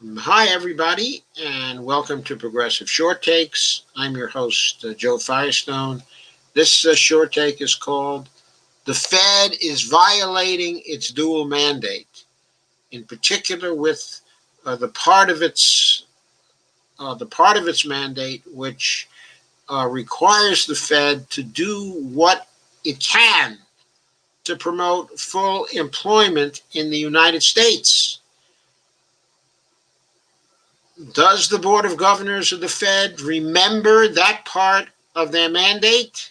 Hi, everybody, and welcome to Progressive Short Takes. I'm your host, Joe Firestone. This short take is called "The Fed is Violating Its Dual Mandate," in particular with the part of its mandate which requires the Fed to do what it can to promote full employment in the United States. Does the Board of Governors of the Fed remember that part of their mandate?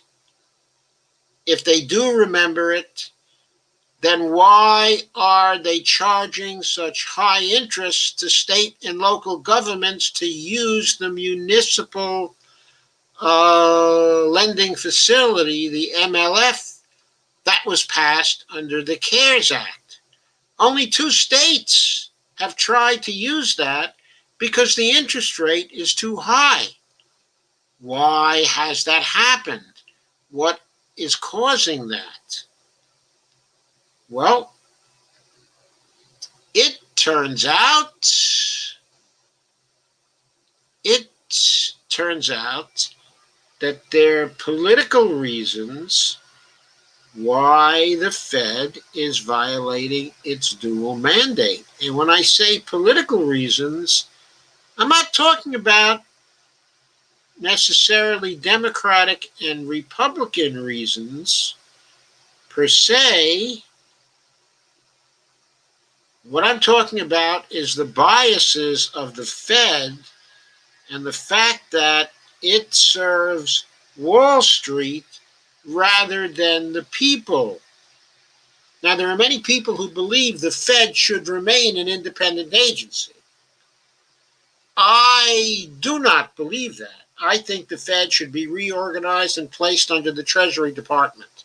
If they do remember it, then why are they charging such high interest to state and local governments to use the municipal lending facility, the MLF, that was passed under the CARES Act? Only 2 states have tried to use that because the interest rate is too high. Why has that happened? What is causing that? Well, it turns out it turns out that there are political reasons why the Fed is violating its dual mandate. And when I say political reasons, I'm not talking about necessarily Democratic and Republican reasons per se. What I'm talking about is the biases of the Fed and the fact that it serves Wall Street rather than the people. Now, there are many people who believe the Fed should remain an independent agency. I do not believe that. I think the Fed should be reorganized and placed under the Treasury Department.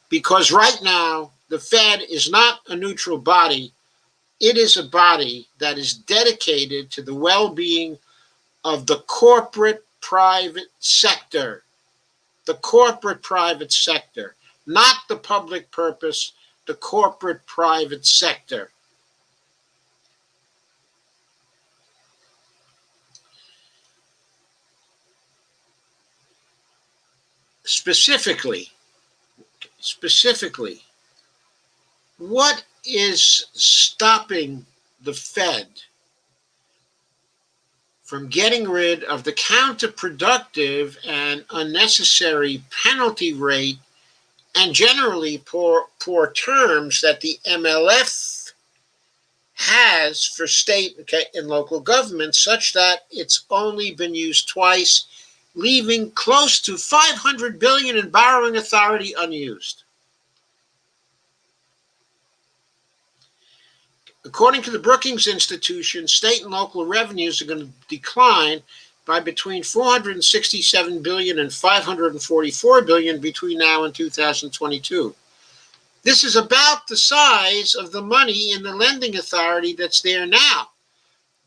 Because right now, the Fed is not a neutral body. It is a body that is dedicated to the well-being of the corporate private sector. The corporate private sector, not the public purpose, the corporate private sector. Specifically, what is stopping the Fed from getting rid of the counterproductive and unnecessary penalty rate and generally poor terms that the MLF has for state and local governments, such that it's only been used twice, leaving close to $500 billion in borrowing authority unused? According to the Brookings Institution, state and local revenues are going to decline by between $467 billion and $544 billion between now and 2022. This is about the size of the money in the lending authority that's there now.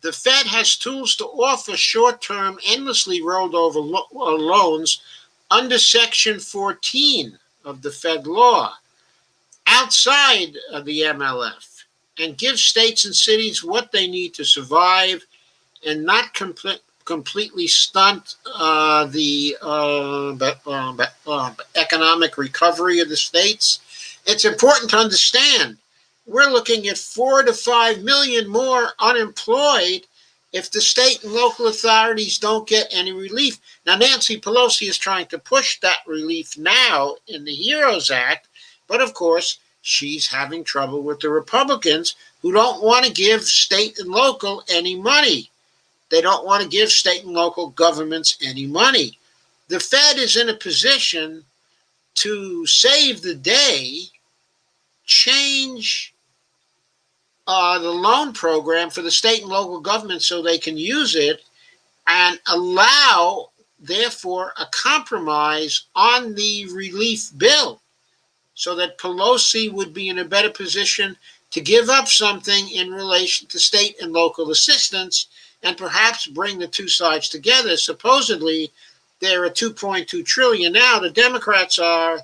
The Fed has tools to offer short-term, endlessly rolled over loans under Section 14 of the Fed law, outside of the MLF, and give states and cities what they need to survive and not completely stunt the economic recovery of the states. It's important to understand we're looking at 4 to 5 million more unemployed if the state and local authorities don't get any relief. Now, Nancy Pelosi is trying to push that relief now in the HEROES Act, but of course, she's having trouble with the Republicans who don't want to give state and local any money. They don't want to give state and local governments any money. The Fed is in a position to save the day, change the loan program for the state and local government so they can use it and allow, therefore, a compromise on the relief bill so that Pelosi would be in a better position to give up something in relation to state and local assistance and perhaps bring the two sides together. Supposedly, there are $2.2 trillion now. The Democrats are,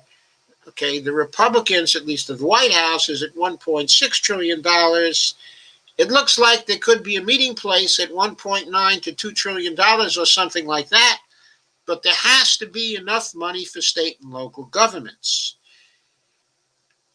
the Republicans, at least the White House, is at $1.6 trillion. It looks like there could be a meeting place at $1.9 to $2 trillion or something like that, but there has to be enough money for state and local governments.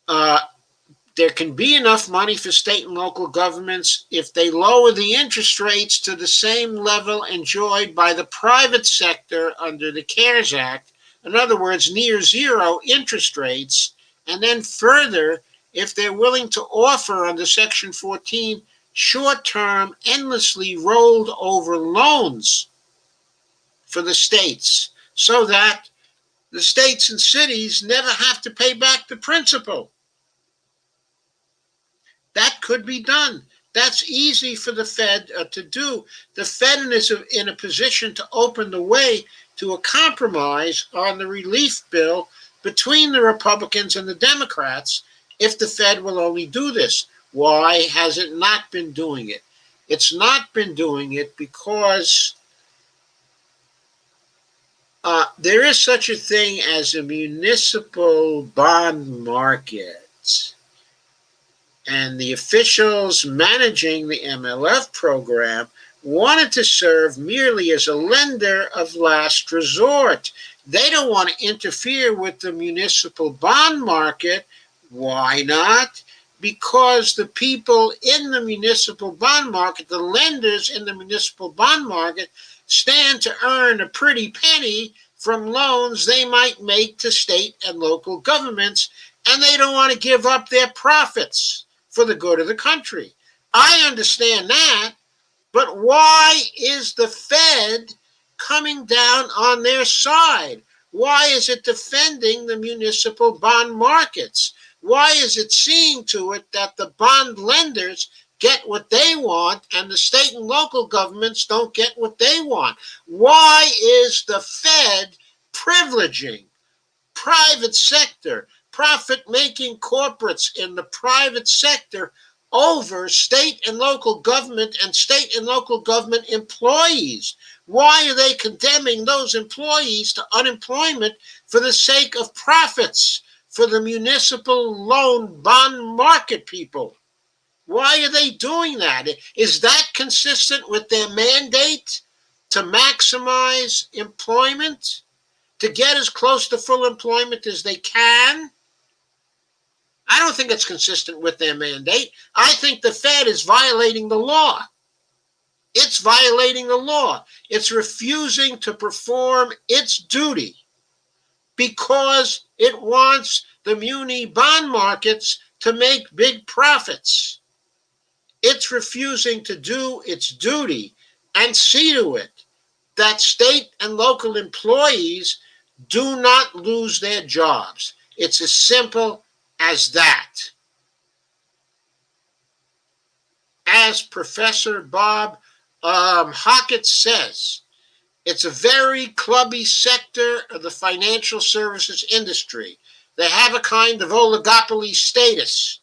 There can be enough money for state and local governments if they lower the interest rates to the same level enjoyed by the private sector under the CARES Act. In other words, near zero interest rates. And then further, if they're willing to offer under Section 14 short-term, endlessly rolled over loans for the states so that the states and cities never have to pay back the principal. That could be done. That's easy for the Fed to do. The Fed is in a position to open the way to a compromise on the relief bill between the Republicans and the Democrats if the Fed will only do this. Why has it not been doing it? It's not been doing it because there is such a thing as a municipal bond market. And the officials managing the MLF program wanted to serve merely as a lender of last resort. They don't want to interfere with the municipal bond market. Why not? Because the people in the municipal bond market, the lenders in the municipal bond market, stand to earn a pretty penny from loans they might make to state and local governments, and they don't want to give up their profits for the good of the country. I understand that, but why is the Fed coming down on their side? Why is it defending the municipal bond markets? Why is it seeing to it that the bond lenders get what they want and the state and local governments don't get what they want? Why is the Fed privileging private sector, profit-making corporates in the private sector over state and local government and state and local government employees? Why are they condemning those employees to unemployment for the sake of profits for the municipal loan bond market people? Why are they doing that? Is that consistent with their mandate to maximize employment, to get as close to full employment as they can? I don't think it's consistent with their mandate. I think the Fed is violating the law. It's violating the law. It's refusing to perform its duty because it wants the muni bond markets to make big profits. It's refusing to do its duty and see to it that state and local employees do not lose their jobs. It's as simple as that. As Professor Bob Hockett says, it's a very clubby sector of the financial services industry. They have a kind of oligopoly status,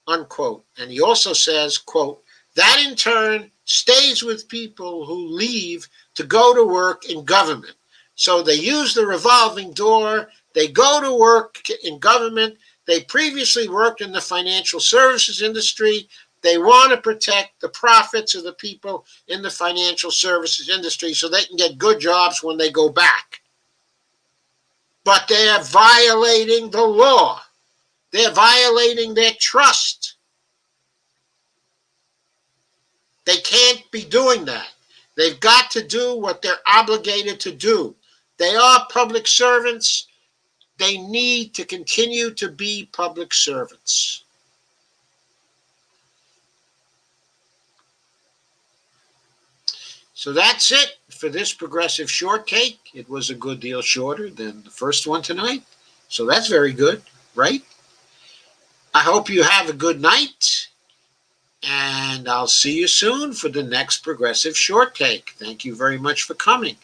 unquote. And he also says, quote, that in turn stays with people who leave to go to work in government. So they use the revolving door. They go to work in government. They previously worked in the financial services industry. They want to protect the profits of the people in the financial services industry so they can get good jobs when they go back. But they are violating the law. They're violating their trust. They can't be doing that. They've got to do what they're obligated to do. They are public servants. They need to continue to be public servants. So that's it for this progressive short take. It was a good deal shorter than the first one tonight. So that's very good, right? I hope you have a good night. And I'll see you soon for the next progressive short take. Thank you very much for coming.